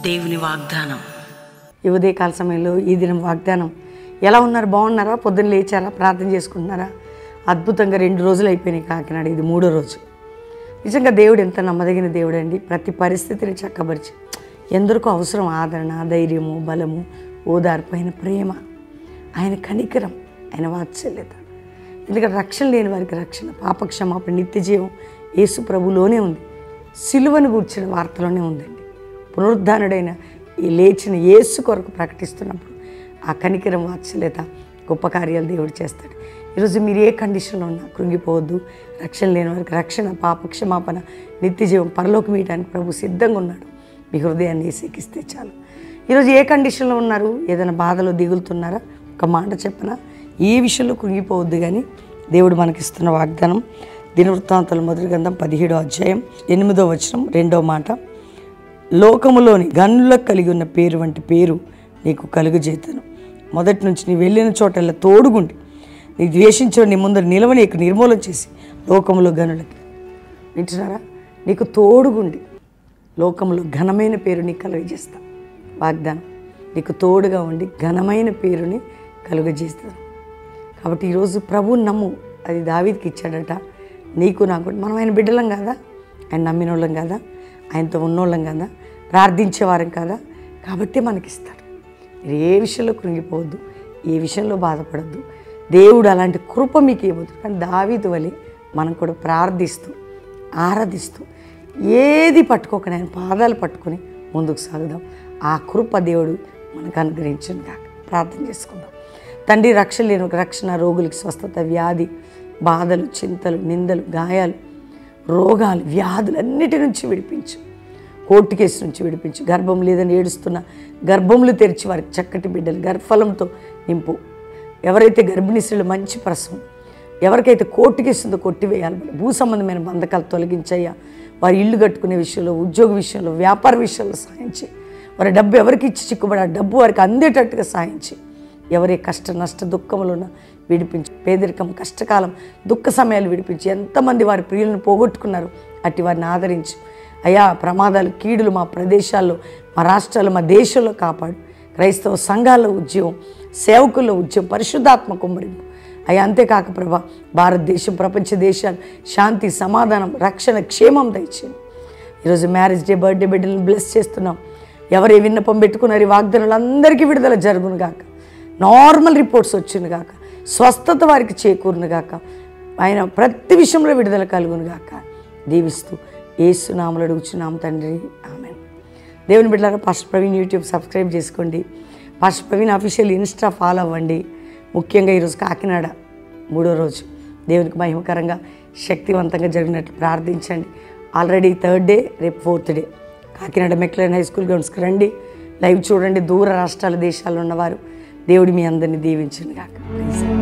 దేవుని వాగ్దానం. ఈ ఉదయకాల సమయంలో ఈ దినం వాగ్దానం. ఎలా ఉన్నారు? బాగున్నారా? పొద్దున్న లేచారా? ప్రార్థన చేసుకుంటున్నారా? అద్భుతంగా 2 రోజులు అయిపోయినాయి కాకినాడ, ఇది 3వ రోజు. నిజంగా దేవుడు ఎంత నమ్మదగిన దేవుడు అండి. ప్రతి పరిస్థితిని చక్కబరిచి ఎందరికో అవసరం ఆదరణ, ధైర్యము, బలము, ఓదార్పు, ఆయన ప్రేమ, ఆయన కనికరం, ఆయన వాత్సల్యత. ఎందుకంటే రక్షణ లేని వారికి రక్షణ, పాపక్షమాపణ, నిత్య జీవం యేసు ప్రభులోనే ఉంది. సిలువను గూర్చిన వార్తలోనే ఉందండి. పునరుద్ధానుడైన ఈ లేచిన యేసు కొరకు ప్రకటిస్తున్నప్పుడు ఆ కనికరం, వాత్సల్యత, గొప్ప కార్యాలు దేవుడు చేస్తాడు. ఈరోజు మీరు ఏ కండిషన్లో ఉన్నా కృంగిపోవద్దు. రక్షణ లేని వారికి రక్షణ, పాపక్షమాపణ, నిత్య జీవం, పరలోకం ఇవ్వడానికి ప్రభు సిద్ధంగా ఉన్నాడు. మీ హృదయాన్ని ఏసీకిస్తే చాలు. ఈరోజు ఏ కండిషన్లో ఉన్నారు? ఏదైనా బాధలో దిగులుతున్నారా? ఒక మాట చెప్పనా, ఏ విషయంలో కృంగిపోవద్దు. కానీ దేవుడు మనకిస్తున్న వాగ్దానం దినవృత్తాంతాల మొదటి గ్రంథం 17వ అధ్యాయం 8వ వచనం 2వ మాట. లోకములోని గనులకు కలిగి ఉన్న పేరు వంటి పేరు నీకు కలుగజేతను. మొదటి నుంచి నీ వెళ్ళిన చోటల్లా తోడుగుండి నీ ద్వేషించిన నీ ముందర నిలవ నీకు నిర్మూలన చేసి లోకములో గనులకి. వింటున్నారా? నీకు తోడుగుండి లోకంలో ఘనమైన పేరు నీకు కలుగజేస్తా. వాగ్దానం నీకు తోడుగా ఉండి ఘనమైన పేరుని కలుగజేస్తాను. కాబట్టి ఈరోజు ప్రభువుని నమ్ము. అది దావీదుకి ఇచ్చాడట, నీకు నాకు. మనం ఆయన బిడ్డలం కాదా? ఆయన నమ్మిన వాళ్ళం కాదా? ఆయనతో ఉన్నోళ్ళం కదా, ప్రార్థించేవారం కదా. కాబట్టి మనకిస్తాడు. మీరు ఏ విషయంలో కృంగిపోవద్దు, ఏ విషయంలో బాధపడద్దు. దేవుడు అలాంటి కృప మీకు ఇవ్వద్దు. కానీ దావీదు వలె మనం కూడా ప్రార్థిస్తూ, ఆరాధిస్తూ, ఏది పట్టుకోకుండా ఆయన పాదాలు పట్టుకొని ముందుకు సాగుదాం. ఆ కృప దేవుడు మనకు అనుగ్రహించను కాక. ప్రార్థన చేసుకుందాం. తండ్రి, రక్షణ లేని ఒక రక్షణ, రోగులకు స్వస్థత, వ్యాధి, బాధలు, చింతలు, నిందలు, గాయాలు, రోగాలు, వ్యాధులు అన్నిటి నుంచి విడిపించు. కోర్టు కేసు నుంచి విడిపించు. గర్భం లేదని ఏడుస్తున్న గర్భములు తెరిచి వారికి చక్కటి బిడ్డలు గర్భఫలంతో నింపు. ఎవరైతే గర్భిణీ స్త్రీలు మంచి ప్రసవం, ఎవరికైతే కోర్టు కేసుతో కొట్టివేయాలి, భూ సంబంధమైన బంధకాలు తొలగించయ్యా. వారి ఇల్లు కట్టుకునే విషయంలో, ఉద్యోగ విషయంలో, వ్యాపార విషయంలో సాయం చేయి. వారి డబ్బు ఎవరికి ఇచ్చి చిక్కుబడి ఆ డబ్బు వారికి అందేటట్టుగా సాయం చేయి. ఎవరే కష్ట నష్ట దుఃఖములున్న విడిపించి, పేదరికం, కష్టకాలం, దుఃఖ సమయాలు విడిపించి. ఎంతమంది వారి ప్రియులను పోగొట్టుకున్నారు, అట్టి వారిని ఆదరించి అయా, ప్రమాదాలు, కీడులు మా ప్రదేశాల్లో, మా రాష్ట్రాల్లో, మా దేశంలో కాపాడు. క్రైస్తవ సంఘాల్లో ఉద్యమం, సేవకుల్లో ఉద్యమం, పరిశుద్ధాత్మ కుమ్మరింపు అయ్యా. అంతేకాక ప్రభా, భారతదేశం, ప్రపంచ దేశాలు శాంతి, సమాధానం, రక్షణ, క్షేమం దయచేయండి. ఈరోజు మ్యారేజ్ డే, బర్త్డే బిడ్డలను బ్లెస్ చేస్తున్నాం. ఎవరే విన్నపం పెట్టుకున్నారు ఈ వాగ్దానాలు అందరికీ విడుదల జరుగును గాక. నార్మల్ రిపోర్ట్స్ వచ్చింది గాక. స్వస్థత వారికి చేకూరును గాక. ఆయన ప్రతి విషయంలో విడుదల కలుగును గాక. దీవిస్తూ యేసు నామములో అడుగుచున్నాం తండ్రి, ఆమేన్. దేవుని బిడ్డలారా, పాస్టర్ ప్రవీణ్ యూట్యూబ్ సబ్స్క్రైబ్ చేసుకోండి. Pastor Praveen official Insta follow అవ్వండి. ముఖ్యంగా ఈరోజు కాకినాడ 3వ రోజు దేవునికి మహిమకరంగా, శక్తివంతంగా జరిగినట్లు ప్రార్థించండి. ఆల్రెడీ 3rd డే, రేపు 4th day Kakinada McLaurin high school గ్రౌండ్స్కి రండి. లైవ్ చూడండి. దూర రాష్ట్రాల, దేశాల్లో ఉన్నవారు దేవుడు మీ అందరినీ దీవించును గాక.